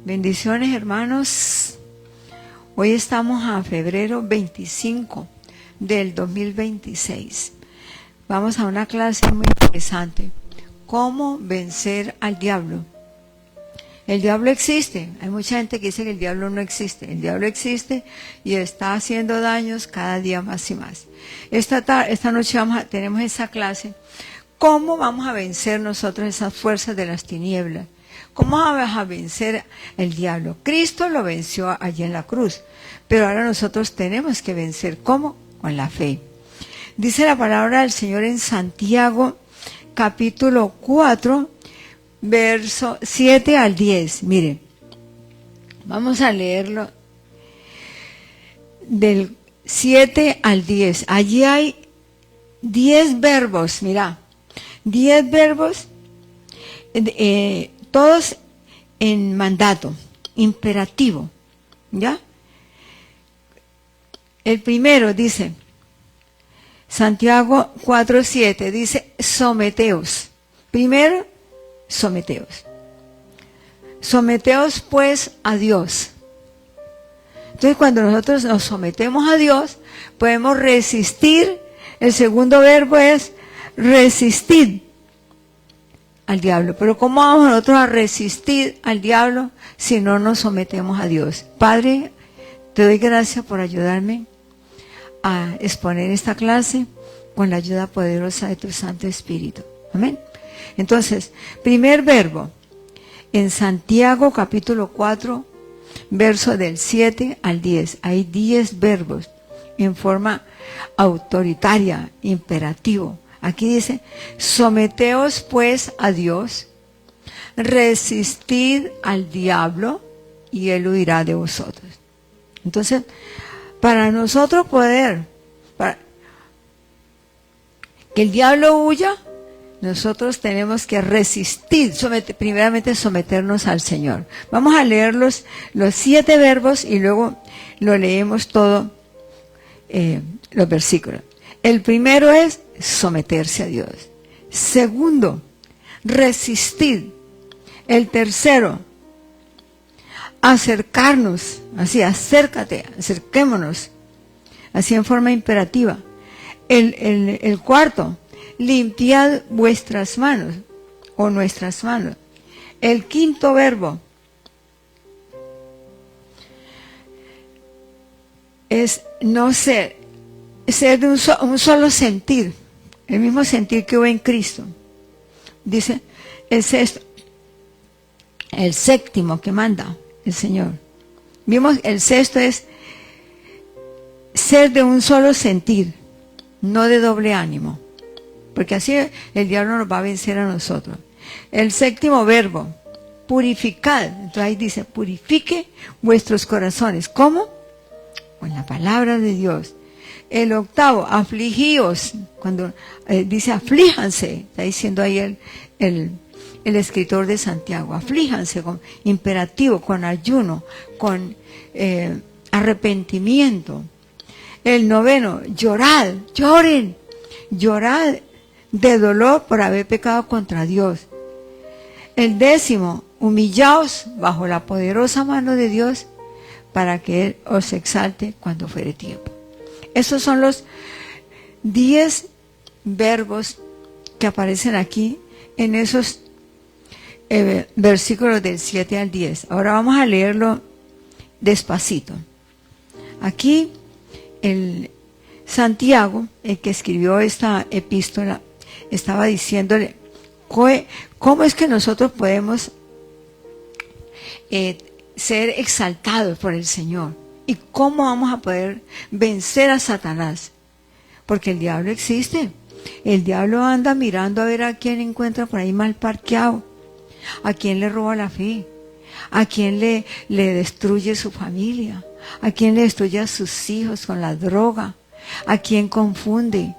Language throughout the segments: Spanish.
Bendiciones, hermanos. Hoy estamos a febrero 25 del 2026. Vamos a una clase muy interesante. ¿Cómo vencer al diablo? El diablo existe. Hay mucha gente que dice que el diablo no existe. El diablo existe y está haciendo daños cada día más y más. Esta noche tenemos esa clase. ¿Cómo vamos a vencer nosotros esas fuerzas de las tinieblas? ¿Cómo vamos a vencer el diablo? Cristo lo venció allí en la cruz, pero ahora nosotros tenemos que vencer. ¿Cómo? Con la fe. Dice la palabra del Señor en Santiago, capítulo 4, verso 7 al 10. Miren, vamos a leerlo del 7 al 10. Allí hay 10 verbos, mira, 10 verbos, todos en mandato, imperativo, ¿ya? El primero dice, Santiago 4:7, dice, someteos. Primero, someteos. Someteos pues a Dios. Entonces, cuando nosotros nos sometemos a Dios, podemos resistir. El segundo verbo es resistir al diablo. Pero ¿cómo vamos nosotros a resistir al diablo si no nos sometemos a Dios? Padre, te doy gracias por ayudarme a exponer esta clase con la ayuda poderosa de tu Santo Espíritu. Amén. Entonces, primer verbo, en Santiago capítulo 4, verso del 7 al 10. Hay 10 verbos en forma autoritaria, imperativo. Aquí dice, someteos pues a Dios, resistid al diablo y él huirá de vosotros. Entonces, para nosotros para que el diablo huya, nosotros tenemos que resistir, primeramente someternos al Señor. Vamos a leer los 7 verbos y luego lo leemos todo, los versículos. El primero es someterse a Dios. Segundo, resistir. El tercero, acercarnos. Así, acércate, acerquémonos. Así en forma imperativa. El cuarto, limpiad vuestras manos o nuestras manos. El quinto verbo es no ser de un solo sentir, el mismo sentir que hubo en Cristo. Dice el sexto, el séptimo que manda el Señor. Vimos, el sexto es ser de un solo sentir, no de doble ánimo, porque así el diablo nos va a vencer a nosotros. El séptimo verbo, purificad. Entonces ahí dice, purifique vuestros corazones. ¿Cómo? Con la palabra de Dios. El octavo, afligíos. Cuando dice aflíjanse, está diciendo ahí el escritor de Santiago, aflíjanse con imperativo, con ayuno, con arrepentimiento. El noveno, llorad, lloren, llorad de dolor por haber pecado contra Dios. El décimo, humillaos bajo la poderosa mano de Dios para que Él os exalte cuando fuere tiempo. Esos son los 10 verbos que aparecen aquí en esos versículos del 7 al 10. Ahora vamos a leerlo despacito. Aquí el Santiago, el que escribió esta epístola, estaba diciéndole cómo es que nosotros podemos ser exaltados por el Señor y cómo vamos a poder vencer a Satanás, porque el diablo existe. El diablo anda mirando a ver a quién encuentra por ahí mal parqueado, a quién le roba la fe, a quién le destruye su familia, a quién le destruye a sus hijos con la droga, a quién confunde,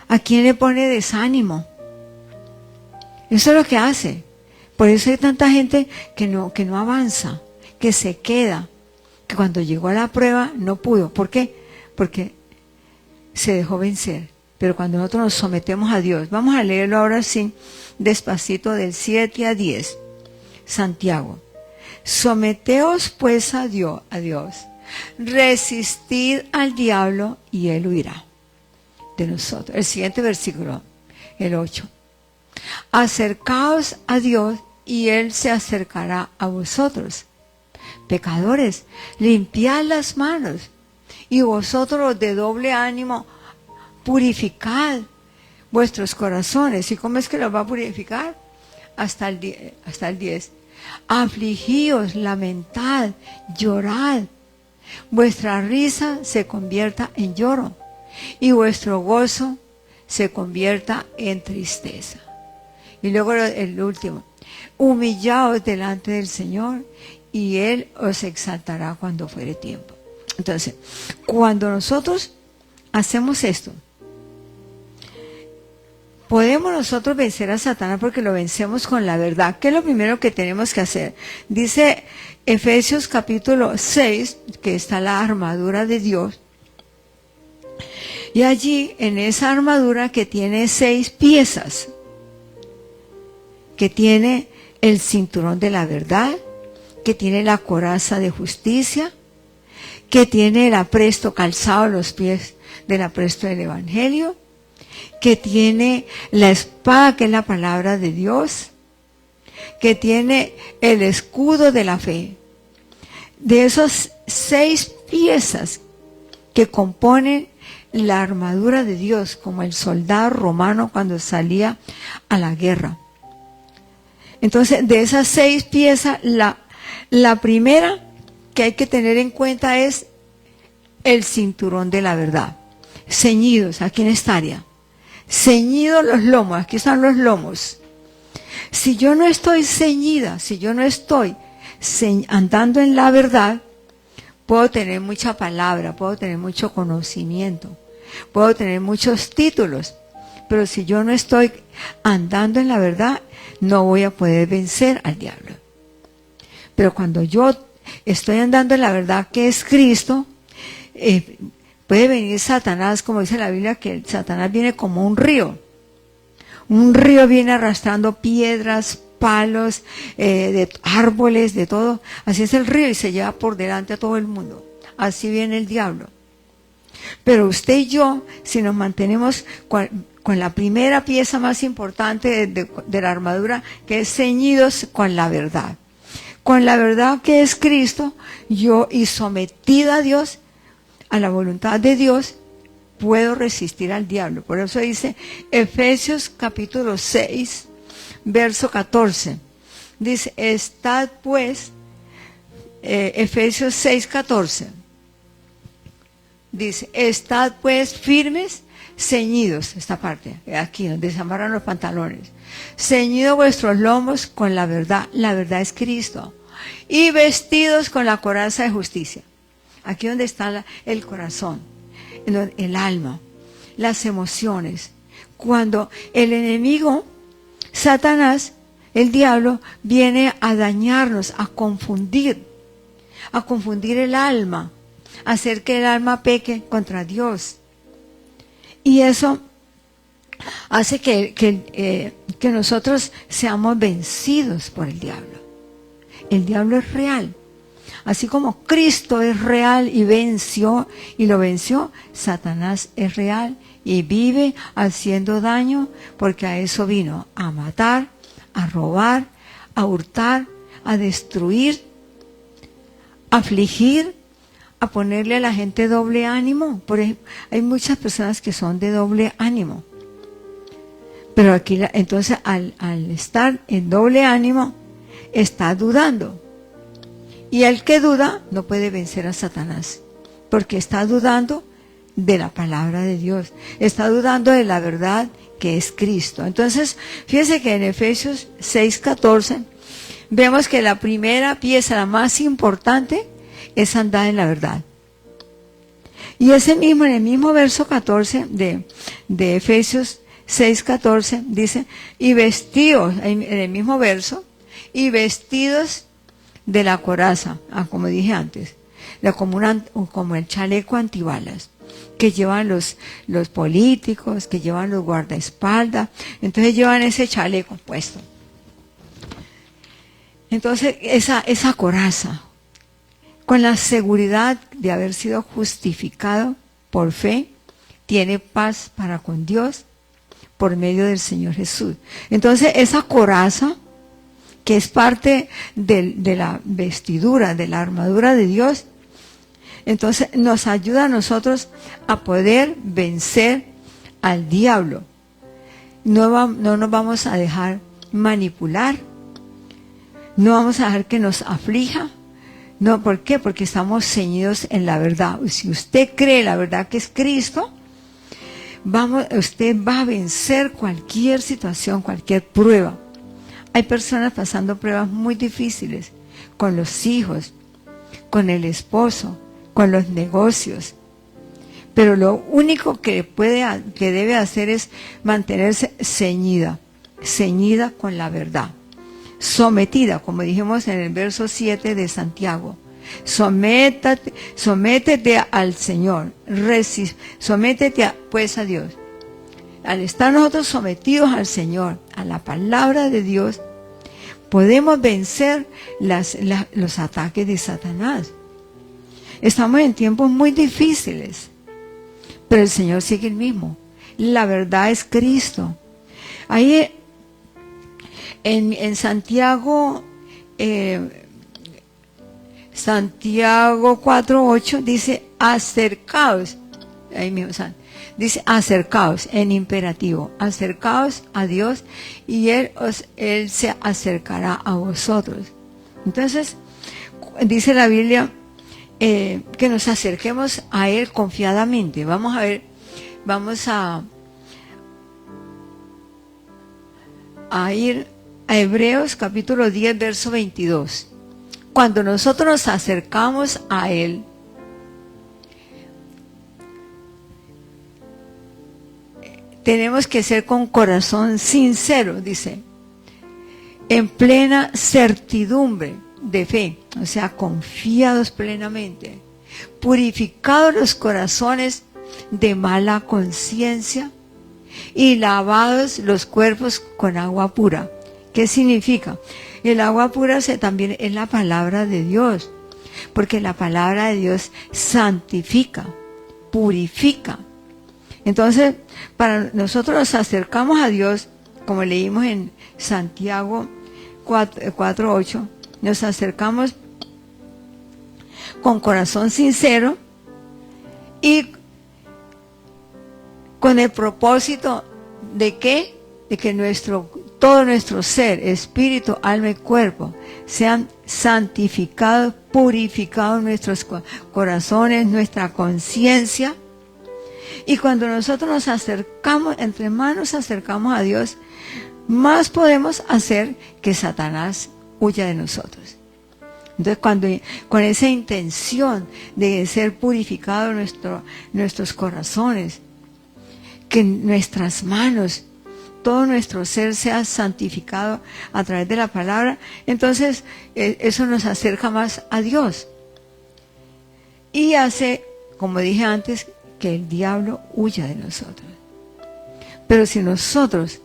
a quién le pone desánimo. Eso es lo que hace. Por eso hay tanta gente que no avanza, que se queda, que cuando llegó a la prueba no pudo. ¿Por qué? Porque se dejó vencer. Pero cuando nosotros nos sometemos a Dios, vamos a leerlo ahora sí, despacito del 7 a 10. Santiago. Someteos pues a Dios, resistid al diablo y él huirá de nosotros. El siguiente versículo, el 8. Acercaos a Dios y él se acercará a vosotros. Pecadores, limpiad las manos, y vosotros los de doble ánimo, purificad vuestros corazones. ¿Y cómo es que los va a purificar? Hasta el 10. Afligíos, lamentad, llorad. Vuestra risa se convierta en lloro, y vuestro gozo se convierta en tristeza. Y luego el último. Humillaos delante del Señor, y Él os exaltará cuando fuere tiempo. Entonces, cuando nosotros hacemos esto, podemos nosotros vencer a Satanás porque lo vencemos con la verdad. ¿Qué es lo primero que tenemos que hacer? Dice Efesios capítulo 6, que está la armadura de Dios. Y allí, en esa armadura que tiene 6 piezas, que tiene el cinturón de la verdad, que tiene la coraza de justicia, que tiene el apresto calzado a los pies del apresto del Evangelio, que tiene la espada, que es la palabra de Dios, que tiene el escudo de la fe. De esas 6 piezas que componen la armadura de Dios, como el soldado romano cuando salía a la guerra. Entonces, de esas 6 piezas, la primera que hay que tener en cuenta es el cinturón de la verdad. Ceñidos, aquí en esta área. Ceñidos los lomos, aquí están los lomos. Si yo no estoy ceñida, si yo no estoy andando en la verdad, puedo tener mucha palabra, puedo tener mucho conocimiento, puedo tener muchos títulos, pero si yo no estoy andando en la verdad, no voy a poder vencer al diablo. Pero cuando yo estoy andando en la verdad que es Cristo, puede venir Satanás, como dice la Biblia, que Satanás viene como un río. Un río viene arrastrando piedras, palos, de árboles, de todo. Así es el río y se lleva por delante a todo el mundo. Así viene el diablo. Pero usted y yo, si nos mantenemos con la primera pieza más importante de la armadura, que es ceñidos con la verdad. Con la verdad que es Cristo, yo y sometida a Dios, a la voluntad de Dios, puedo resistir al diablo. Por eso dice Efesios capítulo 6, verso 14. Dice, estad pues, Efesios 6, 14. Dice, estad pues firmes, ceñidos, esta parte, aquí donde se amarran los pantalones. Ceñidos vuestros lomos con la verdad es Cristo. Y vestidos con la coraza de justicia. Aquí donde está el corazón, el alma, las emociones. Cuando el enemigo, Satanás, el diablo, viene a dañarnos, a confundir el alma, a hacer que el alma peque contra Dios. Y eso hace que nosotros seamos vencidos por el diablo. El diablo es real. Así como Cristo es real y lo venció, Satanás es real y vive haciendo daño, porque a eso vino, a matar, a robar, a hurtar, a destruir, a afligir, a ponerle a la gente doble ánimo. Por ejemplo, hay muchas personas que son de doble ánimo. Pero aquí, entonces, al estar en doble ánimo, está dudando. Y el que duda no puede vencer a Satanás, porque está dudando de la palabra de Dios, está dudando de la verdad que es Cristo. Entonces, fíjese que en Efesios 6:14 vemos que la primera pieza, la más importante, es andar en la verdad. Y en el mismo verso 14 de Efesios 6:14 dice, y vestidos, en el mismo verso, y vestidos de la coraza, como dije antes, como el chaleco antibalas que llevan los políticos, que llevan los guardaespaldas. Entonces llevan ese chaleco puesto. Entonces, esa coraza, con la seguridad de haber sido justificado por fe, tiene paz para con Dios por medio del Señor Jesús. Entonces, esa coraza, que es parte de la vestidura, de la armadura de Dios, entonces nos ayuda a nosotros a poder vencer al diablo. No nos vamos a dejar manipular, no vamos a dejar que nos aflija. No, ¿por qué? Porque estamos ceñidos en la verdad. Si usted cree la verdad que es Cristo, usted va a vencer cualquier situación, cualquier prueba. Hay personas pasando pruebas muy difíciles con los hijos, con el esposo, con los negocios. Pero lo único que debe hacer es mantenerse ceñida con la verdad. Sometida, como dijimos en el verso 7 de Santiago. Sométete al Señor. Sométete pues a Dios. Al estar nosotros sometidos al Señor, a la palabra de Dios, podemos vencer los ataques de Satanás. Estamos en tiempos muy difíciles, pero el Señor sigue el mismo. La verdad es Cristo. Ahí en Santiago, Santiago 4:8 dice, acercaos. Ahí mismo, dice, acercaos en imperativo. Acercaos a Dios y Él se acercará a vosotros. Entonces, dice la Biblia que nos acerquemos a Él confiadamente. Vamos a ver, vamos a ir a Hebreos capítulo 10, verso 22. Cuando nosotros nos acercamos a Él, tenemos que ser con corazón sincero, dice, en plena certidumbre de fe, o sea, confiados plenamente, purificados los corazones de mala conciencia y lavados los cuerpos con agua pura. ¿Qué significa? El agua pura también es la palabra de Dios, porque la palabra de Dios santifica, purifica. Entonces, para nosotros nos acercamos a Dios, como leímos en Santiago 4:8, nos acercamos con corazón sincero y con el propósito de ¿qué? De que todo nuestro ser, espíritu, alma y cuerpo sean santificados, purificados nuestros corazones, nuestra conciencia. Y cuando nosotros nos acercamos, entre más nos acercamos a Dios, más podemos hacer que Satanás huya de nosotros. Entonces, con esa intención de ser purificados nuestros corazones, que nuestras manos, todo nuestro ser sea santificado a través de la palabra, entonces eso nos acerca más a Dios. Y hace, como dije antes, que el diablo huya de nosotros. Pero si nosotros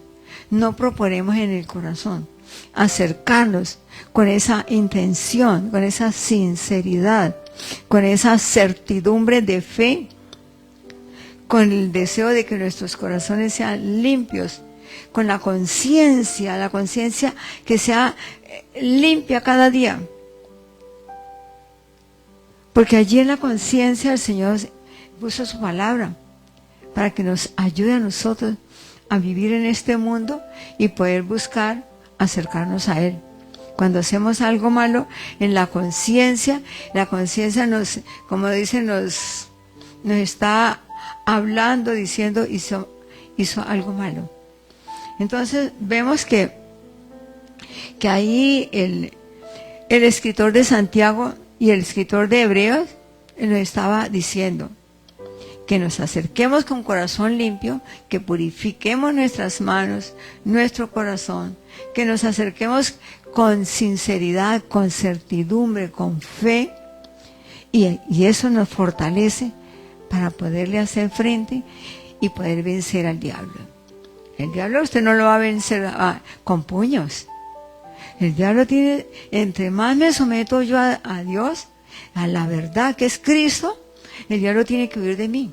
no proponemos en el corazón acercarnos con esa intención, con esa sinceridad, con esa certidumbre de fe, con el deseo de que nuestros corazones sean limpios, con la conciencia que sea limpia cada día. Porque allí en la conciencia el Señor puso su palabra para que nos ayude a nosotros a vivir en este mundo y poder buscar acercarnos a Él. Cuando hacemos algo malo, en la conciencia nos, como dicen, nos está hablando, diciendo, hizo algo malo. Entonces vemos que ahí el escritor de Santiago y el escritor de Hebreos nos estaba diciendo que nos acerquemos con corazón limpio, que purifiquemos nuestras manos, nuestro corazón, que nos acerquemos con sinceridad, con certidumbre, con fe, y eso nos fortalece para poderle hacer frente y poder vencer al diablo. El diablo usted no lo va a vencer con puños, El diablo tiene, entre más me someto yo a Dios, a la verdad que es Cristo, el diablo tiene que huir de mí.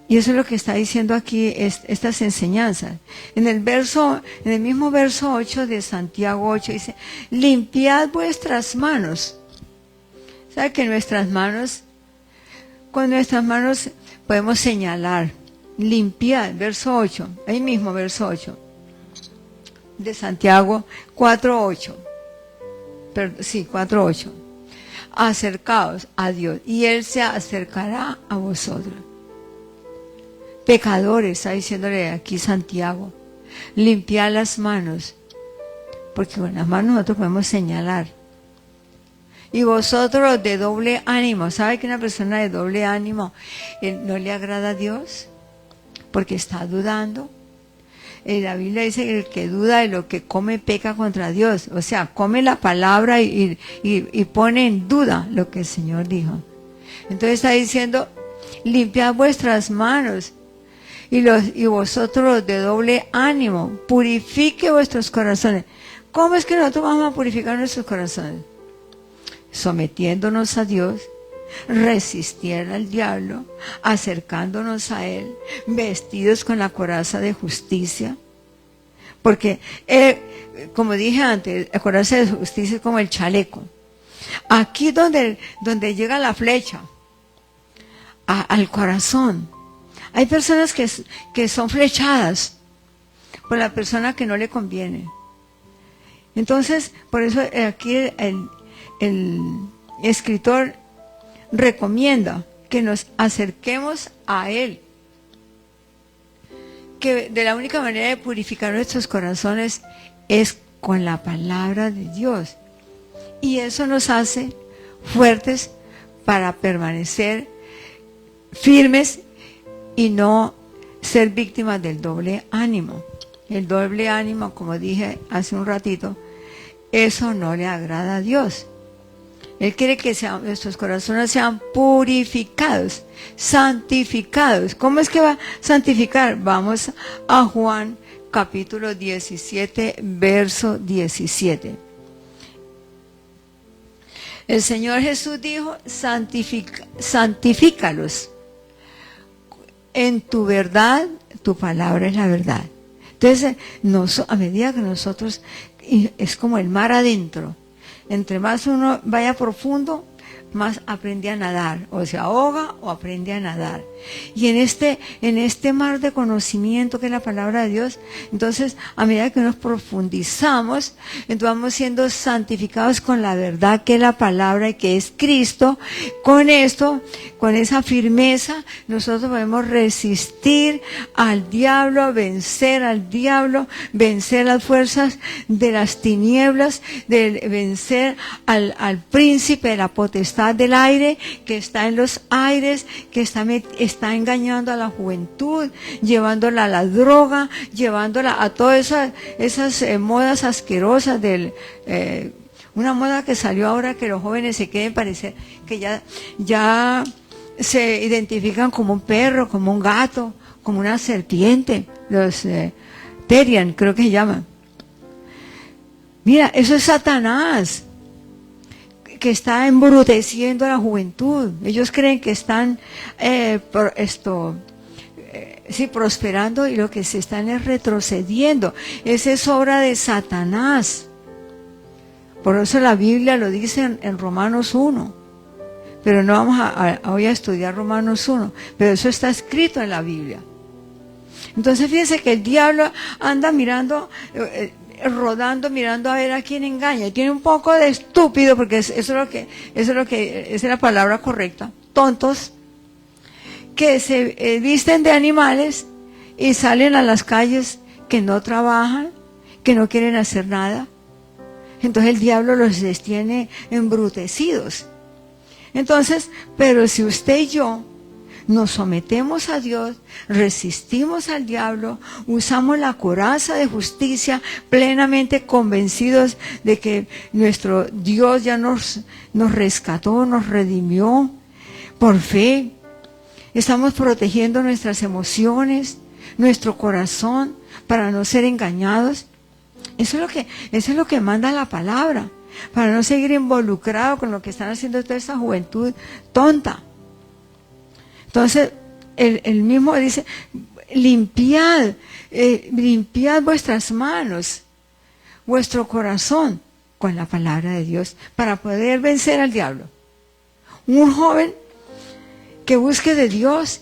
Y eso es lo que está diciendo aquí estas enseñanzas. En el mismo verso 8 de Santiago 8 dice, limpiad vuestras manos. ¿Sabe que con nuestras manos podemos señalar? Limpiad, verso 8, ahí mismo verso 8 de Santiago 4:8. Sí, 4:8. Acercaos a Dios y Él se acercará a vosotros. Pecadores, está diciéndole aquí Santiago, limpiad las manos, porque con las manos nosotros podemos señalar. Y vosotros de doble ánimo, ¿sabe que una persona de doble ánimo no le agrada a Dios? Porque está dudando. La Biblia dice que el que duda de lo que come peca contra Dios. O sea, come la palabra y pone en duda lo que el Señor dijo. Entonces está diciendo, limpiad vuestras manos. Y vosotros de doble ánimo, purifique vuestros corazones. ¿Cómo es que nosotros vamos a purificar nuestros corazones? Sometiéndonos a Dios, resistiendo al diablo, acercándonos a Él, vestidos con la coraza de justicia. Porque, como dije antes, la coraza de justicia es como el chaleco. Aquí donde llega la flecha, al corazón. Hay personas que son flechadas por la persona que no le conviene. Entonces, por eso aquí el escritor recomienda que nos acerquemos a Él. Que de la única manera de purificar nuestros corazones es con la palabra de Dios. Y eso nos hace fuertes para permanecer firmes y no ser víctimas del doble ánimo. El doble ánimo, como dije hace un ratito, eso no le agrada a Dios. Él quiere que nuestros corazones sean purificados, santificados. ¿Cómo es que va a santificar? Vamos a Juan capítulo 17, verso 17. El Señor Jesús dijo, santifícalos. En tu verdad, tu palabra es la verdad. Entonces, a medida que nosotros, es como el mar adentro, entre más uno vaya profundo, más aprende a nadar, o se ahoga o aprende a nadar. Y en este mar de conocimiento que es la palabra de Dios, entonces a medida que nos profundizamos, entonces vamos siendo santificados con la verdad que es la palabra y que es Cristo. Con esto, con esa firmeza, nosotros podemos resistir al diablo, vencer al diablo, vencer las fuerzas de las tinieblas, vencer al príncipe de la potestad del aire, que está en los aires, que está engañando a la juventud, llevándola a la droga, llevándola a todas esas modas asquerosas una moda que salió ahora, que los jóvenes se quieren parecer, que ya se identifican como un perro, como un gato, como una serpiente, los Terian, creo que se llaman. Mira, eso es Satanás, que está embruteciendo a la juventud. Ellos creen que están prosperando, y lo que se están es retrocediendo. Esa es obra de Satanás. Por eso la Biblia lo dice en Romanos 1. Pero no vamos hoy a estudiar Romanos 1. Pero eso está escrito en la Biblia. Entonces fíjense que el diablo anda rodando, mirando a ver a quién engaña. Y tiene un poco de estúpido, porque esa es la palabra correcta. Tontos que se visten de animales y salen a las calles, que no trabajan, que no quieren hacer nada. Entonces el diablo los tiene embrutecidos. Entonces, pero si usted y yo nos sometemos a Dios, resistimos al diablo, usamos la coraza de justicia, plenamente convencidos de que nuestro Dios ya nos rescató, nos redimió por fe. Estamos protegiendo nuestras emociones, nuestro corazón, para no ser engañados. Eso es lo que manda la palabra, para no seguir involucrado con lo que están haciendo toda esta juventud tonta. Entonces, el mismo dice, limpiad vuestras manos, vuestro corazón, con la palabra de Dios, para poder vencer al diablo. Un joven que busque de Dios,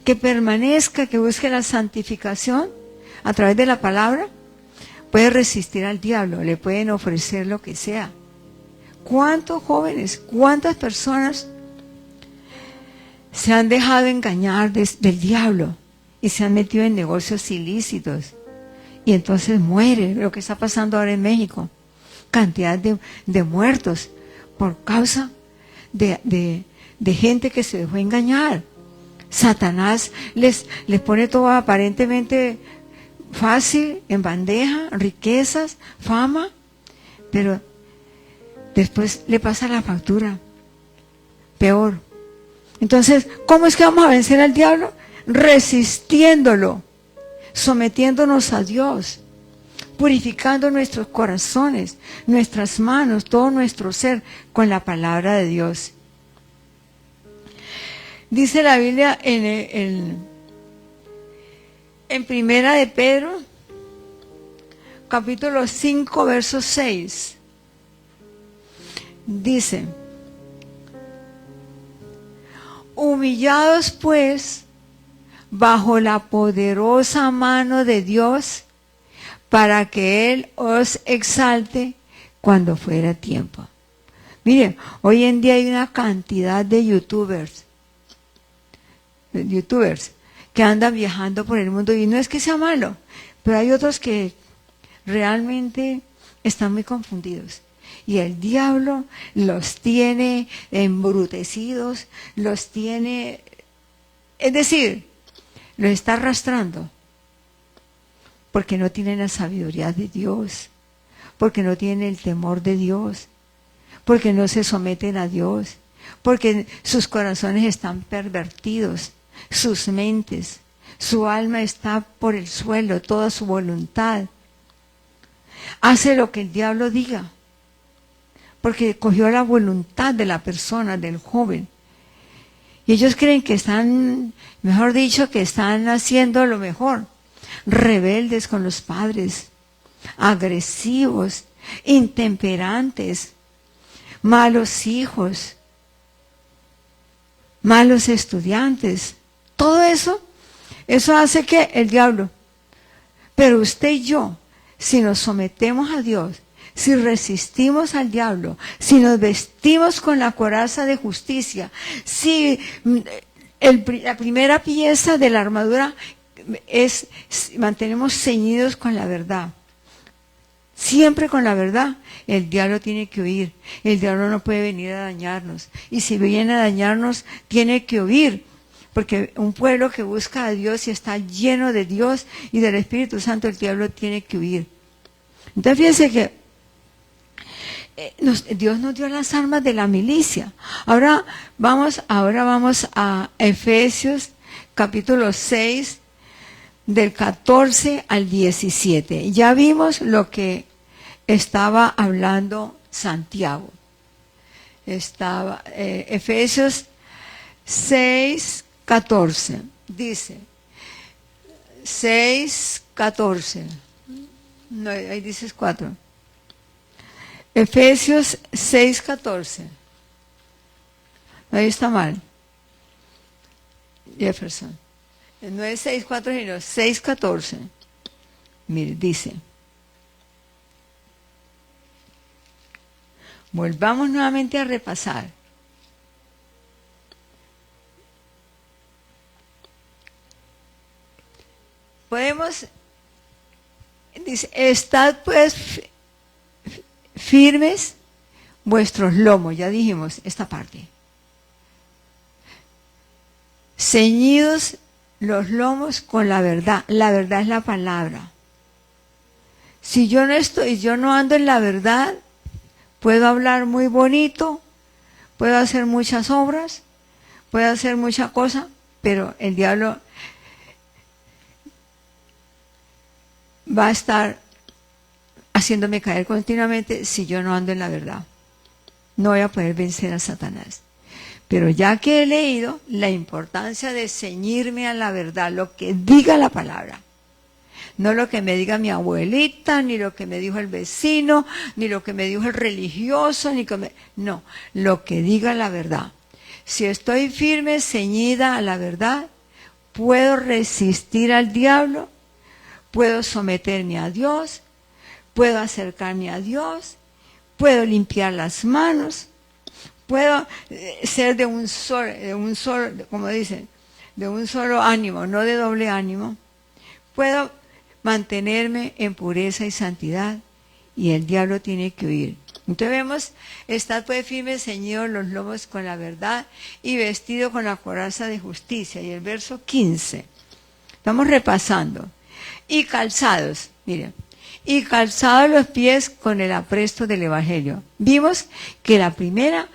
que permanezca, que busque la santificación a través de la palabra, puede resistir al diablo, le pueden ofrecer lo que sea. ¿Cuántos jóvenes, cuántas personas se han dejado engañar del diablo y se han metido en negocios ilícitos? Y entonces muere, lo que está pasando ahora en México. Cantidad de muertos por causa de gente que se dejó engañar. Satanás les pone todo aparentemente fácil, en bandeja, riquezas, fama, pero después le pasa la factura, peor. Entonces, ¿cómo es que vamos a vencer al diablo? Resistiéndolo, sometiéndonos a Dios, purificando nuestros corazones, nuestras manos, todo nuestro ser con la palabra de Dios. Dice la Biblia en Primera de Pedro, capítulo 5, verso 6, dice: humillados pues bajo la poderosa mano de Dios, para que Él os exalte cuando fuera tiempo. Miren, hoy en día hay una cantidad de youtubers que andan viajando por el mundo, y no es que sea malo, pero hay otros que realmente están muy confundidos. Y el diablo los tiene embrutecidos, los tiene, es decir, los está arrastrando, porque no tienen la sabiduría de Dios, porque no tienen el temor de Dios, porque no se someten a Dios, porque sus corazones están pervertidos, sus mentes, su alma está por el suelo, toda su voluntad. Hace lo que el diablo diga, porque cogió la voluntad de la persona, del joven. Y ellos creen que están, mejor dicho, que están haciendo lo mejor. Rebeldes con los padres, agresivos, intemperantes, malos hijos, malos estudiantes. Todo eso hace que el diablo. Pero usted y yo, si nos sometemos a Dios, si resistimos al diablo, si nos vestimos con la coraza de justicia, si la primera pieza de la armadura es mantenemos ceñidos con la verdad, siempre con la verdad, el diablo tiene que huir. El diablo no puede venir a dañarnos, y si viene a dañarnos tiene que huir, porque un pueblo que busca a Dios y está lleno de Dios y del Espíritu Santo, el diablo tiene que huir. Entonces fíjense que Dios nos dio las armas de la milicia. Ahora vamos a Efesios capítulo 6, del 14 al 17. Ya vimos lo que estaba hablando Santiago. Efesios 6, 14. Dice, 6, 14. No, ahí dices 4. Efesios 6, 14. Ahí está mal. Jefferson. No es 6, 4, sino 6, 14. Mire, dice. Volvamos nuevamente a repasar. Dice, estad pues firmes vuestros lomos, ya dijimos esta parte. Ceñidos los lomos con la verdad es la palabra. Si yo no ando en la verdad, puedo hablar muy bonito, puedo hacer muchas obras, puedo hacer muchas cosas, pero el diablo va a estar haciéndome caer continuamente si yo no ando en la verdad. No voy a poder vencer a Satanás. Pero ya que he leído la importancia de ceñirme a la verdad, lo que diga la palabra, no lo que me diga mi abuelita, ni lo que me dijo el vecino, ni lo que me dijo el religioso, no, lo que diga la verdad. Si estoy firme, ceñida a la verdad, puedo resistir al diablo, puedo someterme a Dios, puedo acercarme a Dios, puedo limpiar las manos, puedo ser de un solo, como dicen, de un solo ánimo, no de doble ánimo. Puedo mantenerme en pureza y santidad, y el diablo tiene que huir. Entonces vemos, estad pues firmes, ceñidos los lomos con la verdad y vestido con la coraza de justicia. Y el verso 15, estamos repasando. Y calzados, miren, y calzados los pies con el apresto del Evangelio. Vimos que la primera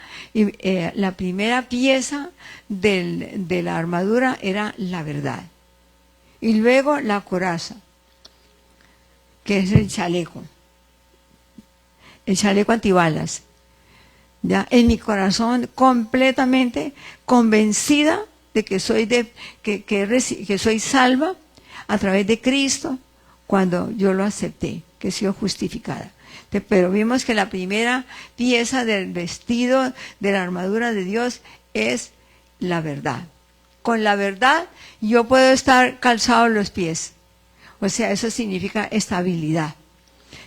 pieza de la armadura era la verdad. Y luego la coraza, que es el chaleco antibalas. ¿Ya? En mi corazón completamente convencida de que soy salva a través de Cristo cuando yo lo acepté, que he sido justificada. Pero vimos que la primera pieza del vestido de la armadura de Dios es la verdad. Con la verdad yo puedo estar calzado en los pies. O sea, eso significa estabilidad.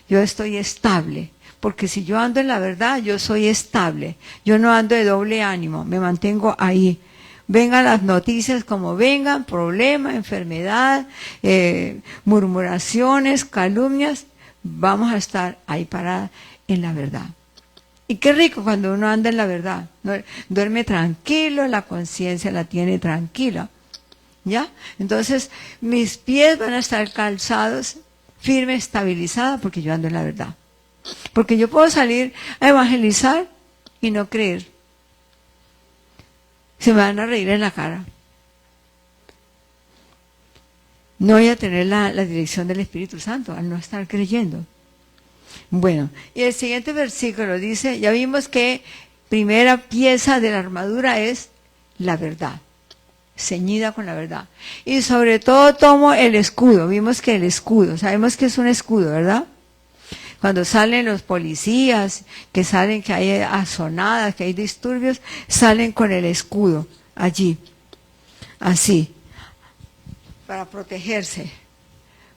Yo estoy estable, porque si yo ando en la verdad, yo soy estable. Yo no ando de doble ánimo, me mantengo ahí. Vengan las noticias como vengan, problemas, enfermedad, murmuraciones, calumnias, vamos a estar ahí paradas en la verdad. Y qué rico cuando uno anda en la verdad, duerme tranquilo, la conciencia la tiene tranquila. ¿Ya? Entonces, mis pies van a estar calzados, firme, estabilizados, porque yo ando en la verdad. Porque yo puedo salir a evangelizar y no creer. Se me van a reír en la cara. No voy a tener la dirección del Espíritu Santo al no estar creyendo. Bueno, y el siguiente versículo dice, ya vimos que primera pieza de la armadura es la verdad. Ceñida con la verdad. Y sobre todo tomo el escudo. Vimos que el escudo, sabemos que es un escudo, ¿verdad? Cuando salen los policías, que hay azonadas, que hay disturbios, salen con el escudo allí, así, para protegerse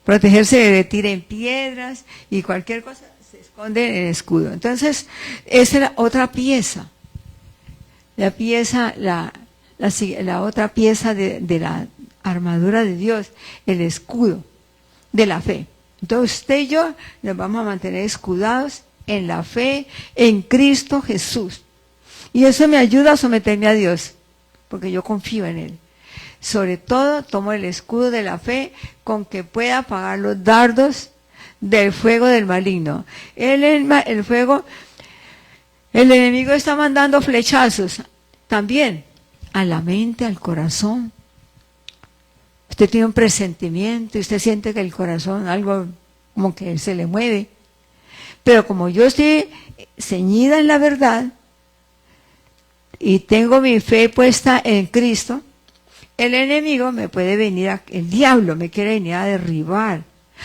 de que tiren piedras y cualquier cosa, se esconde en el escudo. Entonces, esa es la otra pieza. La otra pieza de la armadura de Dios, el escudo de la fe. Entonces usted y yo nos vamos a mantener escudados en la fe, en Cristo Jesús. Y eso me ayuda a someterme a Dios, porque yo confío en Él. Sobre todo tomo el escudo de la fe con que pueda apagar los dardos del fuego del maligno. El enemigo está mandando flechazos también a la mente, al corazón. Usted tiene un presentimiento y usted siente que el corazón algo como que se le mueve. Pero como yo estoy ceñida en la verdad y tengo mi fe puesta en Cristo, el enemigo me puede venir, el diablo me quiere venir a derribar,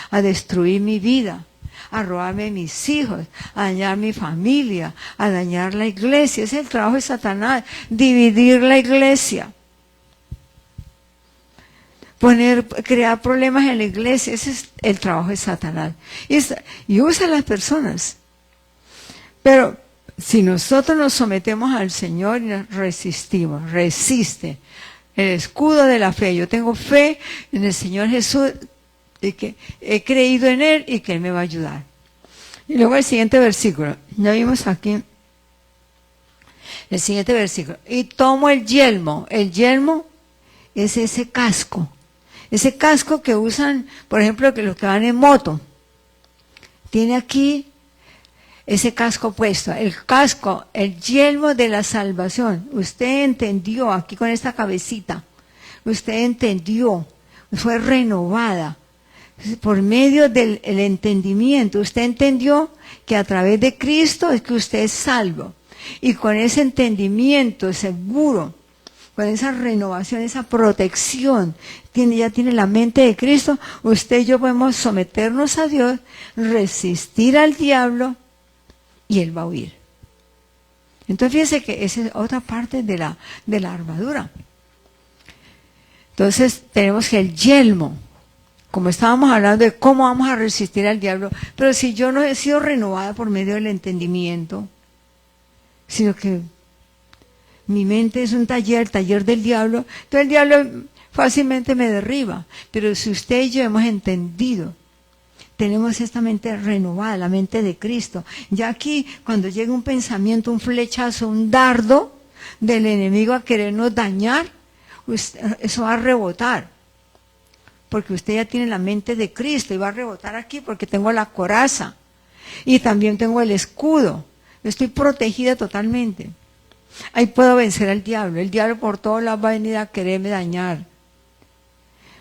a destruir mi vida, a robarme mis hijos, a dañar mi familia, a dañar la iglesia. Ese es el trabajo de Satanás, dividir la iglesia. Crear problemas en la iglesia, ese es el trabajo de Satanás. Y usa a las personas. Pero si nosotros nos sometemos al Señor y nos resiste el escudo de la fe. Yo tengo fe en el Señor Jesús y que he creído en Él y que Él me va a ayudar. Y luego el siguiente versículo, ya vimos aquí el siguiente versículo. Y tomo el yelmo es ese casco que usan, por ejemplo, que los que van en moto. Tiene aquí ese casco puesto, el yelmo de la salvación. Usted entendió aquí con esta cabecita, usted entendió, fue renovada, por medio del el entendimiento. Usted entendió que a través de Cristo es que usted es salvo. Y con ese entendimiento seguro, con esa renovación, esa protección, ya tiene la mente de Cristo, usted y yo podemos someternos a Dios, resistir al diablo y Él va a huir. Entonces fíjese que esa es otra parte de la armadura. Entonces tenemos que el yelmo, como estábamos hablando de cómo vamos a resistir al diablo, pero si yo no he sido renovada por medio del entendimiento, sino que mi mente es un taller, el taller del diablo, entonces el diablo fácilmente me derriba. Pero si usted y yo hemos entendido, tenemos esta mente renovada, la mente de Cristo. Ya aquí, cuando llega un pensamiento, un flechazo, un dardo del enemigo a querernos dañar, eso va a rebotar. Porque usted ya tiene la mente de Cristo y va a rebotar aquí porque tengo la coraza. Y también tengo el escudo. Estoy protegida totalmente. Ahí puedo vencer al diablo. El diablo por todos lados va a venir a quererme dañar.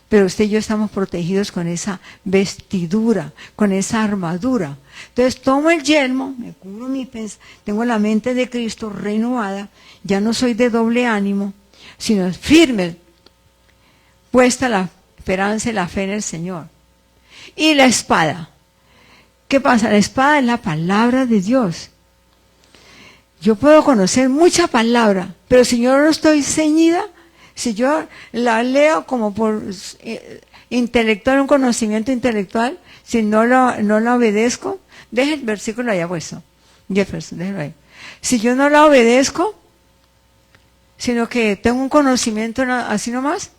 Pero usted y yo estamos protegidos con esa vestidura, con esa armadura. Entonces tomo el yelmo, me cubro tengo la mente de Cristo renovada, ya no soy de doble ánimo, sino firme, puesta la esperanza y la fe en el Señor. Y la espada. ¿Qué pasa? La espada es la palabra de Dios. Yo puedo conocer mucha palabra, pero si yo no estoy ceñida, si yo la leo como por intelectual, un conocimiento intelectual, si no la obedezco, deje el versículo allá puesto. Jefferson, déjelo ahí. Si yo no la obedezco, sino que tengo un conocimiento así nomás,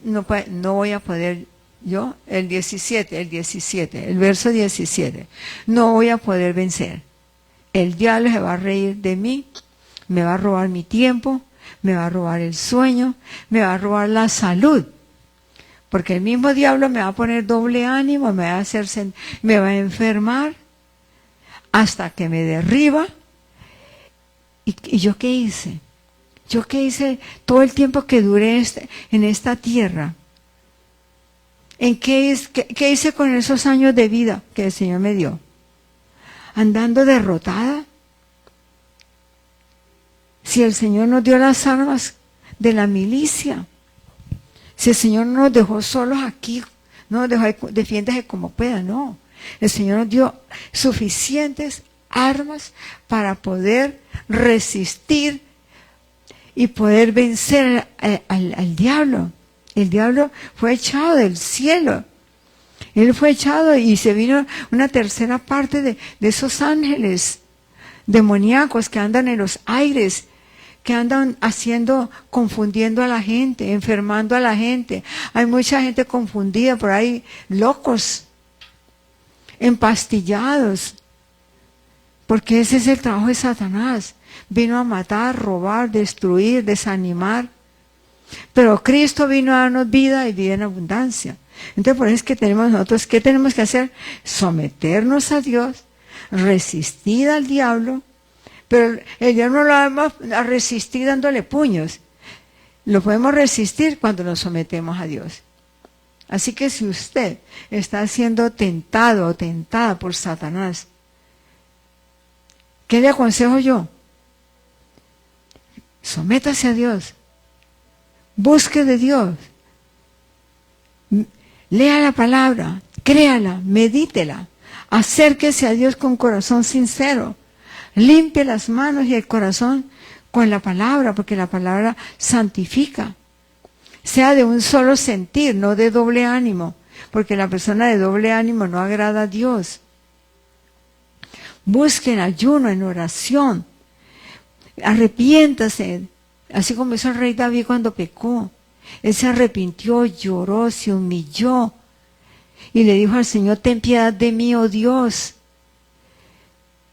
no voy a poder yo, el verso 17, no voy a poder vencer. El diablo se va a reír de mí, me va a robar mi tiempo, me va a robar el sueño, me va a robar la salud. Porque el mismo diablo me va a poner doble ánimo, me va a enfermar hasta que me derriba. ¿Y yo qué hice? ¿Yo qué hice todo el tiempo que duré en esta tierra? ¿Qué hice con esos años de vida que el Señor me dio? Andando derrotada. Si el Señor nos dio las armas de la milicia, si el Señor no nos dejó solos aquí, no nos dejó ahí, defiéndase como pueda, no. El Señor nos dio suficientes armas para poder resistir y poder vencer al diablo. El diablo fue echado del cielo. Él fue echado y se vino una tercera parte de esos ángeles demoníacos que andan en los aires, que andan confundiendo a la gente, enfermando a la gente. Hay mucha gente confundida por ahí, locos, empastillados, porque ese es el trabajo de Satanás. Vino a matar, robar, destruir, desanimar. Pero Cristo vino a darnos vida y vida en abundancia. Entonces por eso es que nosotros, ¿qué tenemos que hacer? Someternos a Dios, resistir al diablo, pero el diablo no lo vamos a resistir dándole puños. Lo podemos resistir cuando nos sometemos a Dios. Así que si usted está siendo tentado o tentada por Satanás, ¿qué le aconsejo yo? Sométase a Dios. Busque de Dios. Lea la palabra, créala, medítela. Acérquese a Dios con corazón sincero. Limpie las manos y el corazón con la palabra, porque la palabra santifica. Sea de un solo sentir, no de doble ánimo, porque la persona de doble ánimo no agrada a Dios. Busque en ayuno, en oración. Arrepiéntase, así como hizo el rey David cuando pecó. Él se arrepintió, lloró, se humilló y le dijo al Señor: ten piedad de mí, oh Dios.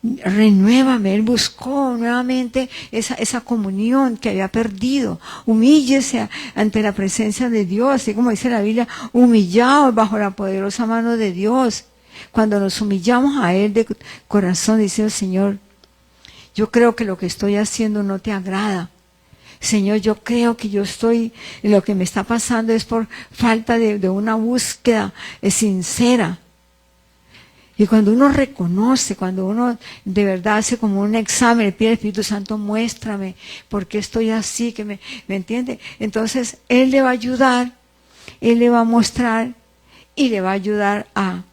Renuévame. Él buscó nuevamente esa comunión que había perdido. Humíllese ante la presencia de Dios, así como dice la Biblia, humillados bajo la poderosa mano de Dios. Cuando nos humillamos a Él de corazón, dice el Señor: yo creo que lo que estoy haciendo no te agrada. Señor, yo creo que lo que me está pasando es por falta de una búsqueda sincera. Y cuando uno reconoce, cuando uno de verdad hace como un examen, le pide al Espíritu Santo, muéstrame por qué estoy así, ¿me entiende? Entonces, Él le va a ayudar, Él le va a mostrar y le va a ayudar a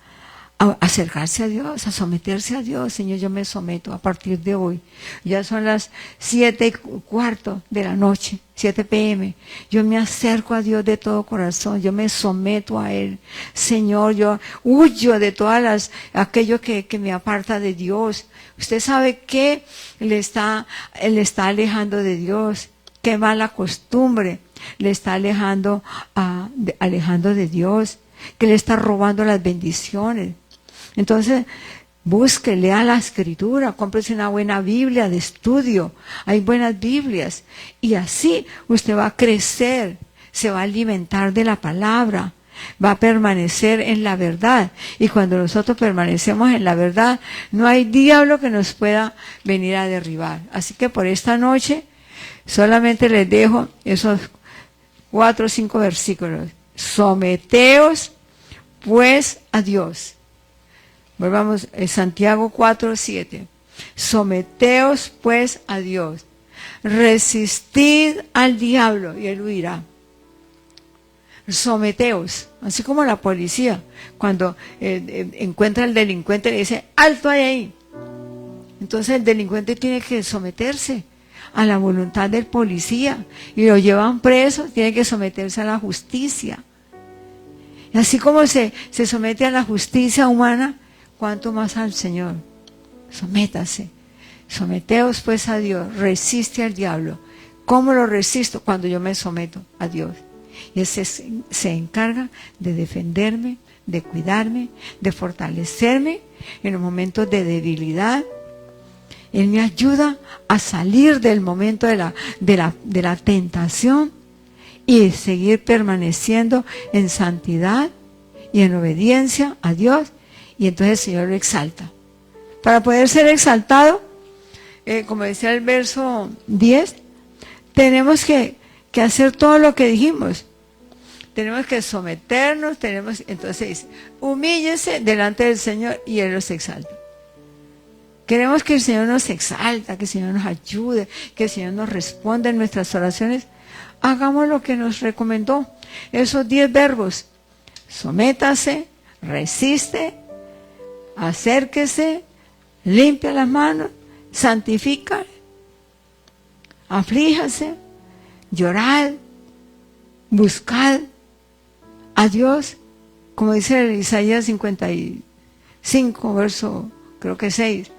acercarse a Dios, a someterse a Dios. Señor, yo me someto a partir de hoy. Ya son las 7:15 de la noche, 7 p.m. Yo me acerco a Dios de todo corazón, yo me someto a Él. Señor, yo huyo de todas aquello que me aparta de Dios. Usted sabe que le está alejando de Dios, qué mala costumbre le está alejando de Dios, que le está robando las bendiciones. Entonces, busque, lea la Escritura, cómprese una buena Biblia de estudio. Hay buenas Biblias. Y así usted va a crecer, se va a alimentar de la palabra, va a permanecer en la verdad. Y cuando nosotros permanecemos en la verdad, no hay diablo que nos pueda venir a derribar. Así que por esta noche, solamente les dejo esos 4 o 5 versículos. Someteos pues a Dios. Volvamos, Santiago 4:7. Someteos pues a Dios. Resistid al diablo y él huirá. Someteos, así como la policía, cuando encuentra al delincuente le dice, alto ahí. Entonces el delincuente tiene que someterse a la voluntad del policía y lo llevan preso, tiene que someterse a la justicia. Y así como se somete a la justicia humana, ¿cuánto más al Señor? Sométase. Someteos pues a Dios, resiste al diablo. ¿Cómo lo resisto? Cuando yo me someto a Dios. Y Él se encarga de defenderme, de cuidarme, de fortalecerme en los momentos de debilidad. Él me ayuda a salir del momento de la tentación y seguir permaneciendo en santidad y en obediencia a Dios. Y entonces el Señor lo exalta. Para poder ser exaltado, como decía el verso 10, tenemos que hacer todo lo que dijimos. Tenemos que someternos, entonces dice, humíllense delante del Señor y Él los exalta. Queremos que el Señor nos exalta, que el Señor nos ayude, que el Señor nos responda en nuestras oraciones. Hagamos lo que nos recomendó, esos 10 verbos. Sométase, resiste, acérquese, limpia las manos, santifica, aflíjase, llorad, buscad a Dios, como dice Isaías 55, verso creo que 6.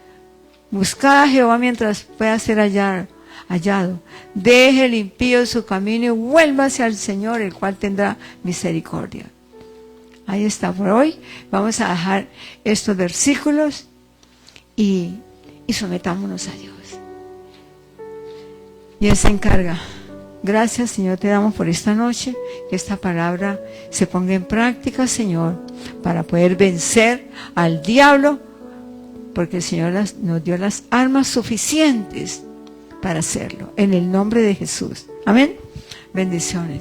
Buscad a Jehová mientras pueda ser hallado. Deje el impío su camino y vuélvase al Señor, el cual tendrá misericordia. Ahí está por hoy. Vamos a dejar estos versículos y sometámonos a Dios. Y Él se encarga. Gracias, Señor, te damos por esta noche. Que esta palabra se ponga en práctica, Señor, para poder vencer al diablo, porque el Señor nos dio las armas suficientes para hacerlo. En el nombre de Jesús. Amén. Bendiciones.